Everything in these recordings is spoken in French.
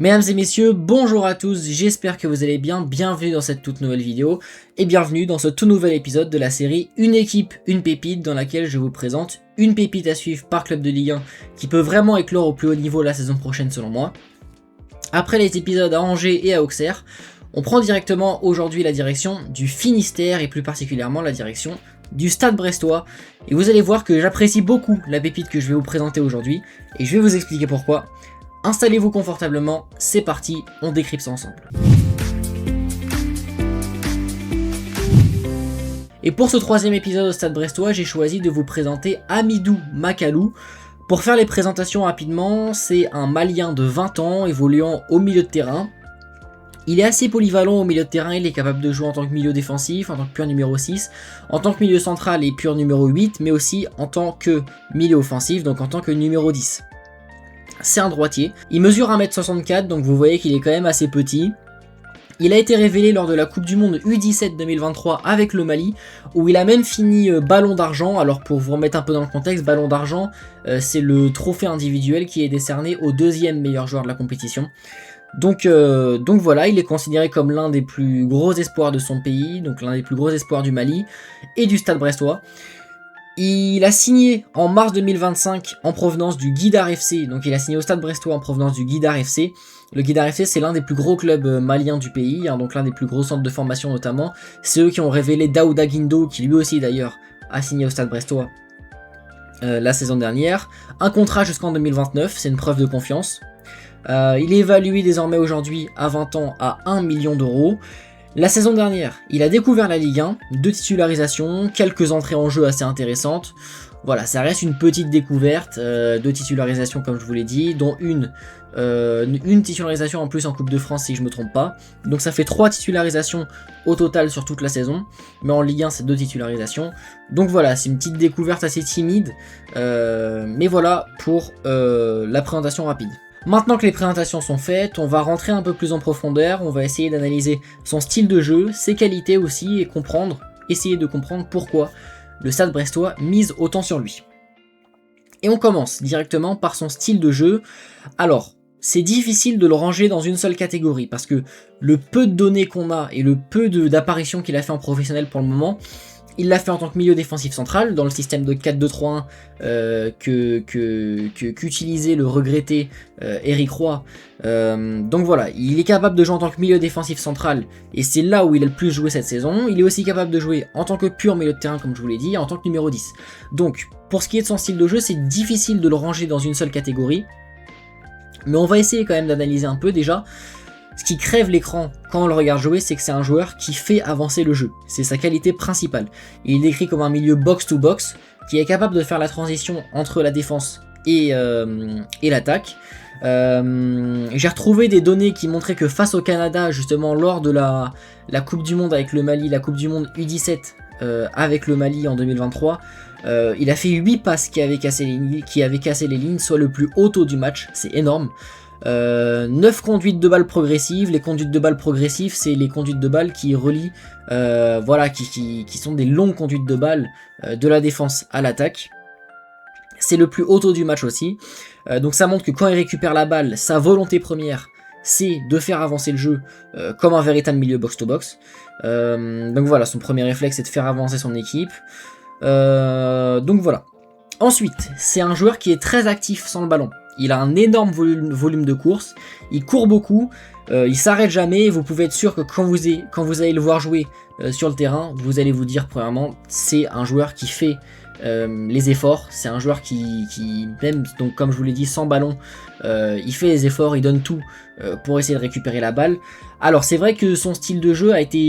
Mesdames et messieurs, bonjour à tous, j'espère que vous allez bien, bienvenue dans cette toute nouvelle vidéo et bienvenue dans ce tout nouvel épisode de la série Une équipe, une pépite dans laquelle je vous présente une pépite à suivre par club de Ligue 1 qui peut vraiment éclore au plus haut niveau la saison prochaine selon moi. Après les épisodes à Angers et à Auxerre, on prend directement aujourd'hui la direction du Finistère et plus particulièrement la direction du Stade Brestois et vous allez voir que j'apprécie beaucoup la pépite que je vais vous présenter aujourd'hui et je vais vous expliquer pourquoi. Installez-vous confortablement, c'est parti, on décrypte ça ensemble. Et pour ce troisième épisode au Stade Brestois, j'ai choisi de vous présenter Hamidou Makalou. Pour faire les présentations rapidement, c'est un Malien de 20 ans évoluant au milieu de terrain. Il est assez polyvalent au milieu de terrain, il est capable de jouer en tant que milieu défensif, en tant que pur numéro 6, en tant que milieu central et pur numéro 8, mais aussi en tant que milieu offensif, donc en tant que numéro 10. C'est un droitier, il mesure 1m64 donc vous voyez qu'il est quand même assez petit. Il a été révélé lors de la Coupe du Monde U17 2023 avec le Mali où il a même fini ballon d'argent. Alors pour vous remettre un peu dans le contexte, ballon d'argent c'est le trophée individuel qui est décerné au deuxième meilleur joueur de la compétition. Donc voilà, il est considéré comme l'un des plus gros espoirs de son pays, donc l'un des plus gros espoirs du Mali et du Stade Brestois. Il a signé en mars 2025 en provenance du Guidar FC, donc il a signé au Stade Brestois en provenance du Guidar FC. Le Guidar FC c'est l'un des plus gros clubs maliens du pays, donc l'un des plus gros centres de formation notamment. C'est eux qui ont révélé Daouda Guindo, qui lui aussi d'ailleurs a signé au Stade Brestois la saison dernière. Un contrat jusqu'en 2029, c'est une preuve de confiance. Il est évalué désormais aujourd'hui à 20 ans à 1 million d'euros. La saison dernière, il a découvert la Ligue 1, 2 titularisations, quelques entrées en jeu assez intéressantes. Voilà, ça reste une petite découverte, 2 titularisations comme je vous l'ai dit, dont une titularisation en plus en Coupe de France si je me trompe pas. Donc ça fait 3 titularisations au total sur toute la saison, mais en Ligue 1 c'est 2 titularisations. Donc voilà, c'est une petite découverte assez timide, mais voilà pour la présentation rapide. Maintenant que les présentations sont faites, on va rentrer un peu plus en profondeur, on va essayer d'analyser son style de jeu, ses qualités aussi, et essayer de comprendre pourquoi le Stade Brestois mise autant sur lui. Et on commence directement par son style de jeu. Alors, c'est difficile de le ranger dans une seule catégorie, parce que le peu de données qu'on a et le peu d'apparitions qu'il a fait en professionnel pour le moment, il l'a fait en tant que milieu défensif central, dans le système de 4-2-3-1 qu'utilisait le regretté Eric Roy. Donc voilà, il est capable de jouer en tant que milieu défensif central, et c'est là où il a le plus joué cette saison. Il est aussi capable de jouer en tant que pur milieu de terrain, comme je vous l'ai dit, en tant que numéro 10. Donc, pour ce qui est de son style de jeu, c'est difficile de le ranger dans une seule catégorie. Mais on va essayer quand même d'analyser un peu déjà. Ce qui crève l'écran quand on le regarde jouer, c'est que c'est un joueur qui fait avancer le jeu. C'est sa qualité principale. Il est décrit comme un milieu box-to-box, qui est capable de faire la transition entre la défense et l'attaque. J'ai retrouvé des données qui montraient que face au Canada, justement lors de la Coupe du Monde avec le Mali, la Coupe du Monde U17 avec le Mali en 2023, il a fait 8 passes qui avaient cassé les lignes, soit le plus haut taux du match, c'est énorme. 9 conduites de balles progressives. Les conduites de balles progressives, c'est les conduites de balles qui relient, qui sont des longues conduites de balles de la défense à l'attaque. C'est le plus haut taux du match aussi. Donc ça montre que quand il récupère la balle, sa volonté première, c'est de faire avancer le jeu comme un véritable milieu box-to-box. Donc voilà, son premier réflexe, c'est de faire avancer son équipe. Donc voilà. Ensuite, c'est un joueur qui est très actif sans le ballon. Il a un énorme volume de course, il court beaucoup, il s'arrête jamais, et vous pouvez être sûr que quand vous allez le voir jouer sur le terrain, vous allez vous dire premièrement, c'est un joueur qui fait les efforts, c'est un joueur qui même, donc comme je vous l'ai dit, sans ballon, il fait les efforts, il donne tout pour essayer de récupérer la balle. Alors c'est vrai que son style de jeu a été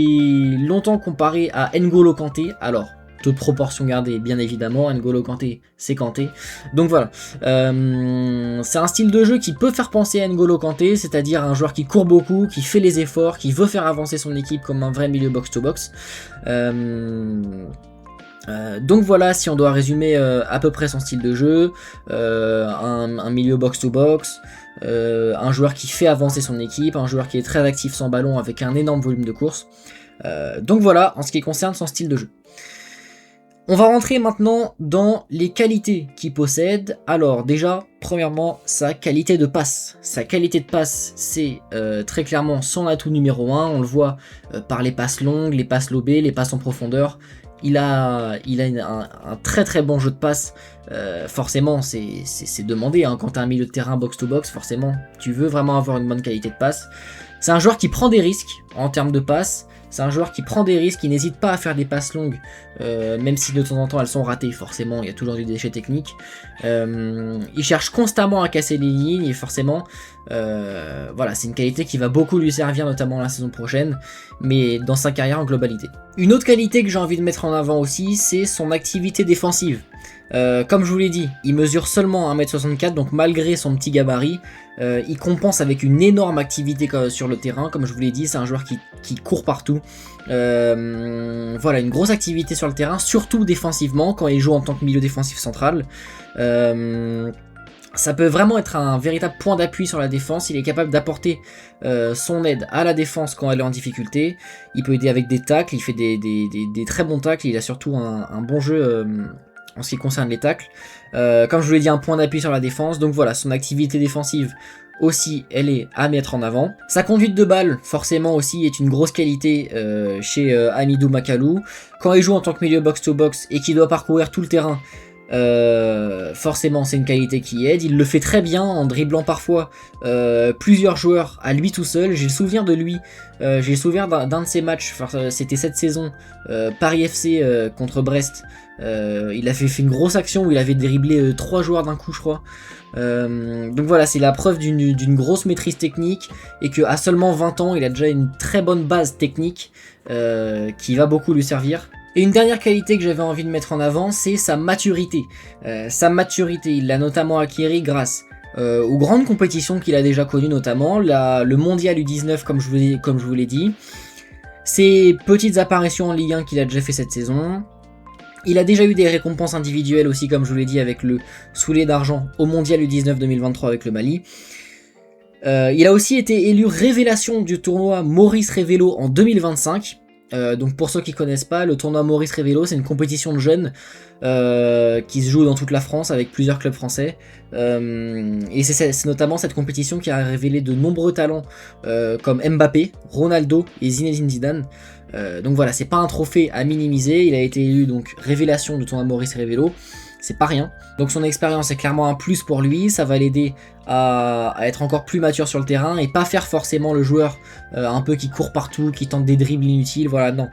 longtemps comparé à N'Golo Kanté, alors de proportions gardées bien évidemment, N'Golo Kanté c'est Kanté, donc voilà, c'est un style de jeu qui peut faire penser à N'Golo Kanté, c'est-à-dire un joueur qui court beaucoup, qui fait les efforts, qui veut faire avancer son équipe comme un vrai milieu box-to-box. Donc voilà, si on doit résumer à peu près son style de jeu, un milieu box-to-box, un joueur qui fait avancer son équipe, un joueur qui est très actif sans ballon avec un énorme volume de course. Donc voilà, en ce qui concerne son style de jeu. On va rentrer maintenant dans les qualités qu'il possède. Alors déjà, premièrement, sa qualité de passe. Sa qualité de passe, c'est très clairement son atout numéro 1. On le voit par les passes longues, les passes lobées, les passes en profondeur. Il a un très très bon jeu de passe. Forcément, c'est demandé. Hein. Quand tu as un milieu de terrain box-to-box, forcément, tu veux vraiment avoir une bonne qualité de passe. C'est un joueur qui prend des risques en termes de passe. C'est un joueur qui prend des risques, qui n'hésite pas à faire des passes longues, même si de temps en temps elles sont ratées, forcément, il y a toujours du déchet technique. Il cherche constamment à casser les lignes, et forcément, voilà, c'est une qualité qui va beaucoup lui servir, notamment la saison prochaine, mais dans sa carrière en globalité. Une autre qualité que j'ai envie de mettre en avant aussi, c'est son activité défensive. Comme je vous l'ai dit, il mesure seulement 1m64, donc malgré son petit gabarit, il compense avec une énorme activité sur le terrain. Comme je vous l'ai dit, c'est un joueur qui court partout. Voilà, une grosse activité sur le terrain, surtout défensivement, quand il joue en tant que milieu défensif central. Ça peut vraiment être un véritable point d'appui sur la défense. Il est capable d'apporter son aide à la défense quand elle est en difficulté. Il peut aider avec des tacles, il fait des très bons tacles. Il a surtout un bon jeu en ce qui concerne les tacles. Comme je vous l'ai dit, un point d'appui sur la défense. Donc voilà, son activité défensive aussi, elle est à mettre en avant. Sa conduite de balle, forcément aussi, est une grosse qualité chez Hamidou Makalou. Quand il joue en tant que milieu box-to-box et qu'il doit parcourir tout le terrain, forcément c'est une qualité qui aide. Il le fait très bien en dribblant parfois plusieurs joueurs à lui tout seul. J'ai le souvenir de lui, j'ai le souvenir d'un de ses matchs, c'était cette saison, Paris FC contre Brest. Il a fait une grosse action où il avait dribblé 3 joueurs d'un coup, je crois. Donc voilà, c'est la preuve d'une grosse maîtrise technique, et qu'à seulement 20 ans il a déjà une très bonne base technique qui va beaucoup lui servir. Et une dernière qualité que j'avais envie de mettre en avant, c'est sa maturité. Sa maturité, il l'a notamment acquérie grâce aux grandes compétitions qu'il a déjà connues, notamment le mondial U19 comme je vous l'ai dit, ses petites apparitions en Ligue 1 qu'il a déjà fait cette saison. Il a déjà eu des récompenses individuelles aussi, comme je vous l'ai dit, avec le soulier d'argent au mondial U19 2023 avec le Mali. Il a aussi été élu révélation du tournoi Maurice Révélo en 2025. Donc pour ceux qui connaissent pas, le tournoi Maurice Révélo, c'est une compétition de jeunes qui se joue dans toute la France avec plusieurs clubs français. Et c'est notamment cette compétition qui a révélé de nombreux talents comme Mbappé, Ronaldo et Zinedine Zidane. Donc voilà, c'est pas un trophée à minimiser. Il a été élu donc révélation du tournoi Maurice Révélo. C'est pas rien. Donc son expérience est clairement un plus pour lui. Ça va l'aider à être encore plus mature sur le terrain et pas faire forcément le joueur un peu qui court partout, qui tente des dribbles inutiles. Voilà, non.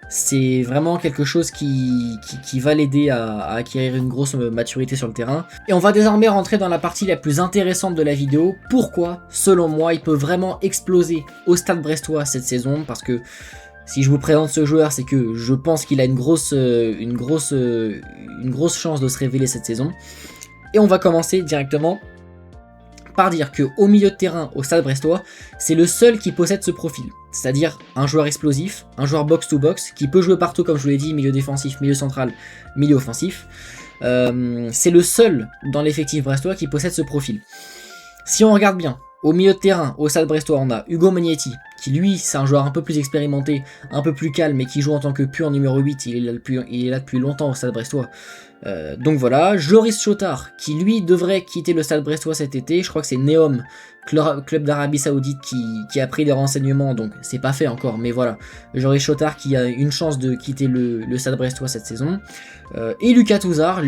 C'est vraiment quelque chose qui va l'aider à acquérir une grosse maturité sur le terrain. Et on va désormais rentrer dans la partie la plus intéressante de la vidéo. Pourquoi, selon moi, il peut vraiment exploser au Stade Brestois cette saison? Parce que si je vous présente ce joueur, c'est que je pense qu'il a une grosse chance de se révéler cette saison. Et on va commencer directement par dire qu'au milieu de terrain au Stade Brestois, c'est le seul qui possède ce profil. C'est-à-dire un joueur explosif, un joueur box-to-box, qui peut jouer partout comme je vous l'ai dit, milieu défensif, milieu central, milieu offensif. C'est le seul dans l'effectif brestois qui possède ce profil. Si on regarde bien, au milieu de terrain, au Stade Brestois, on a Hugo Magnetti, qui lui, c'est un joueur un peu plus expérimenté, un peu plus calme, et qui joue en tant que pur numéro 8, il est là depuis longtemps au Stade Brestois. Donc voilà, Joris Chotard, qui lui devrait quitter le Stade Brestois cet été, je crois que c'est Neom, club d'Arabie Saoudite, qui a pris des renseignements, donc c'est pas fait encore, mais voilà, Joris Chotard qui a une chance de quitter le Stade Brestois cette saison, et Lucas Touzard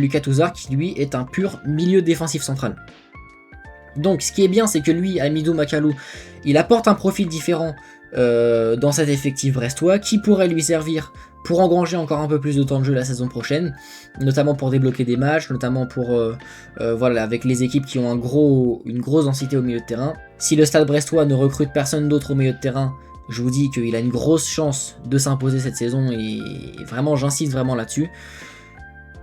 qui lui est un pur milieu défensif central. Donc ce qui est bien, c'est que lui, Hamidou Makalou, il apporte un profil différent dans cet effectif brestois qui pourrait lui servir pour engranger encore un peu plus de temps de jeu la saison prochaine, notamment pour débloquer des matchs, notamment pour voilà, avec les équipes qui ont une grosse densité au milieu de terrain. Si le Stade Brestois ne recrute personne d'autre au milieu de terrain, je vous dis qu'il a une grosse chance de s'imposer cette saison, et vraiment j'insiste vraiment là-dessus.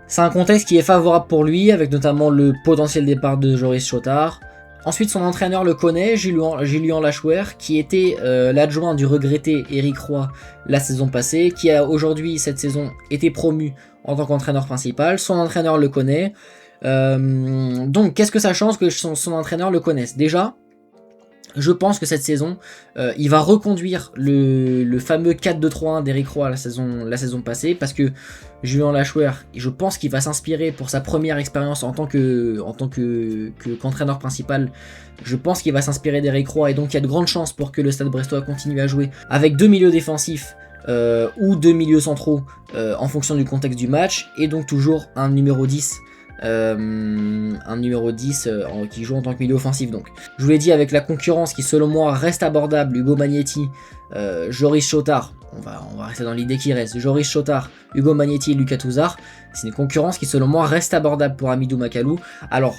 C'est un contexte qui est favorable pour lui, avec notamment le potentiel départ de Joris Chotard. Ensuite, son entraîneur le connaît, Julien Lachouer, qui était l'adjoint du regretté Éric Roy la saison passée, qui a aujourd'hui, cette saison, été promu en tant qu'entraîneur principal. Son entraîneur le connaît. Donc, qu'est-ce que ça change que son entraîneur le connaisse? Déjà, Je pense que cette saison, il va reconduire le fameux 4-2-3-1 d'Eric Roy la saison passée, parce que Julien Lachouer, je pense qu'il va s'inspirer pour sa première expérience en tant qu'entraîneur principal. Je pense qu'il va s'inspirer d'Eric Roy, et donc il y a de grandes chances pour que le Stade Brestois continue à jouer avec 2 milieux défensifs ou 2 milieux centraux en fonction du contexte du match, et donc toujours un numéro 10 qui joue en tant que milieu offensif. Donc je vous l'ai dit, avec la concurrence qui selon moi reste abordable, Hugo Magnetti, Joris Chotard, on va rester dans l'idée qui reste, Joris Chotard, Hugo Magnetti et Lucas Touzard, c'est une concurrence qui selon moi reste abordable pour Hamidou Macalou. Alors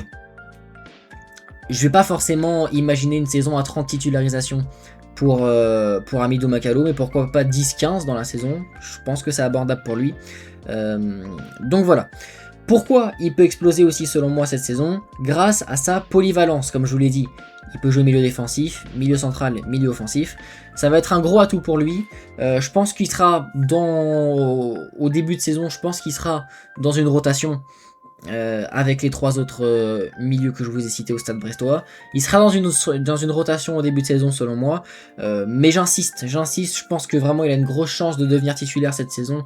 je vais pas forcément imaginer une saison à 30 titularisations pour Hamidou Macalou, mais pourquoi pas 10-15 dans la saison, je pense que c'est abordable pour lui. Donc voilà. Pourquoi il peut exploser aussi selon moi cette saison? Grâce à sa polyvalence, comme je vous l'ai dit. Il peut jouer milieu défensif, milieu central, milieu offensif. Ça va être un gros atout pour lui. Je pense qu'il sera au début de saison, je pense qu'il sera dans une rotation avec les 3 autres milieux que je vous ai cités au Stade Brestois. Il sera dans une rotation au début de saison selon moi, mais j'insiste, je pense que vraiment il a une grosse chance de devenir titulaire cette saison,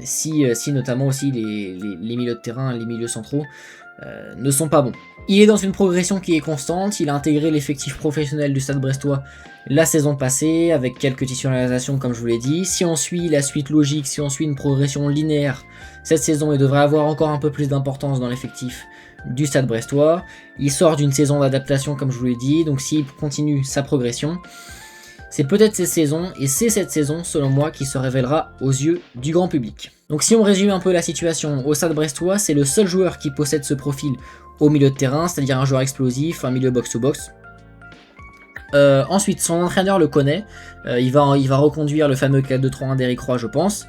si notamment aussi les milieux de terrain, les milieux centraux ne sont pas bons. Il est dans une progression qui est constante, il a intégré l'effectif professionnel du Stade Brestois la saison passée, avec quelques titularisations comme je vous l'ai dit. Si on suit la suite logique, si on suit une progression linéaire, cette saison il devrait avoir encore un peu plus d'importance dans l'effectif du Stade Brestois. Il sort d'une saison d'adaptation comme je vous l'ai dit, donc s'il continue sa progression, c'est peut-être cette saison, et c'est cette saison selon moi qui se révélera aux yeux du grand public. Donc si on résume un peu la situation, au Stade Brestois, c'est le seul joueur qui possède ce profil au milieu de terrain, c'est-à-dire un joueur explosif, un milieu box-to-box. Ensuite, son entraîneur le connaît, il va reconduire le fameux 4-2-3-1 d'Eric Roy, je pense.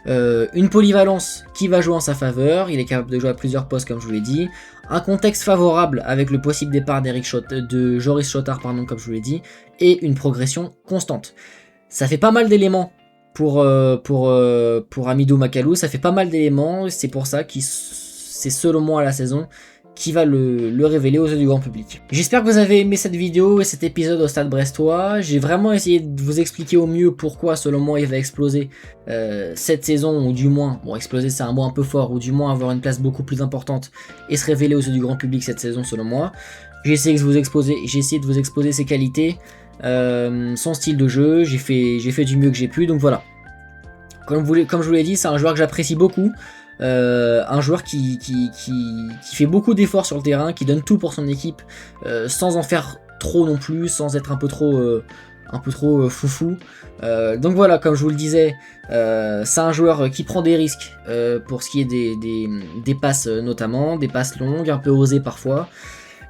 Une polyvalence qui va jouer en sa faveur, il est capable de jouer à plusieurs postes comme je vous l'ai dit. Un contexte favorable avec le possible départ de Joris Chotard, comme je vous l'ai dit, et une progression constante. Ça fait pas mal d'éléments pour Hamidou Macalou, ça fait pas mal d'éléments, c'est pour ça que c'est selon moi la saison qui va le révéler aux yeux du grand public. J'espère que vous avez aimé cette vidéo et cet épisode au Stade Brestois. J'ai vraiment essayé de vous expliquer au mieux pourquoi selon moi il va exploser cette saison, ou du moins, bon exploser c'est un mot un peu fort, ou du moins avoir une place beaucoup plus importante et se révéler aux yeux du grand public cette saison selon moi. J'ai essayé de vous exposer ses qualités, son style de jeu, j'ai fait du mieux que j'ai pu, donc voilà. Comme je vous l'ai dit, c'est un joueur que j'apprécie beaucoup. Un joueur qui fait beaucoup d'efforts sur le terrain, qui donne tout pour son équipe, sans en faire trop non plus, sans être un peu trop foufou. Donc voilà, comme je vous le disais, c'est un joueur qui prend des risques pour ce qui est des passes notamment, des passes longues, un peu osées parfois.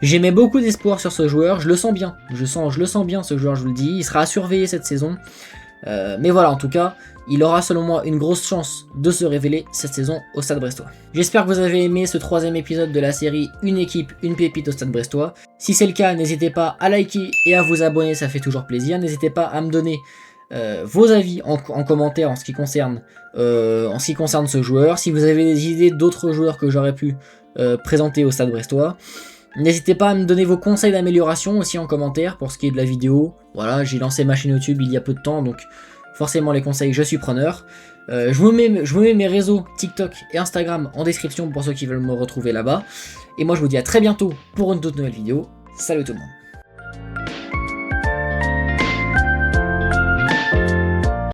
J'aimais beaucoup d'espoir sur ce joueur, je le sens bien, je le sens bien ce joueur, je vous le dis, il sera à surveiller cette saison. Mais voilà, en tout cas, il aura selon moi une grosse chance de se révéler cette saison au Stade Brestois. J'espère que vous avez aimé ce 3e épisode de la série Une équipe, une pépite au Stade Brestois. Si c'est le cas, n'hésitez pas à liker et à vous abonner, ça fait toujours plaisir. N'hésitez pas à me donner vos avis en commentaire en ce qui concerne ce joueur. Si vous avez des idées d'autres joueurs que j'aurais pu présenter au Stade Brestois. N'hésitez pas à me donner vos conseils d'amélioration aussi en commentaire pour ce qui est de la vidéo. Voilà, j'ai lancé ma chaîne YouTube il y a peu de temps, donc forcément les conseils, je suis preneur. Je vous mets mes réseaux TikTok et Instagram en description pour ceux qui veulent me retrouver là-bas. Et moi je vous dis à très bientôt pour une toute nouvelle vidéo. Salut tout le monde.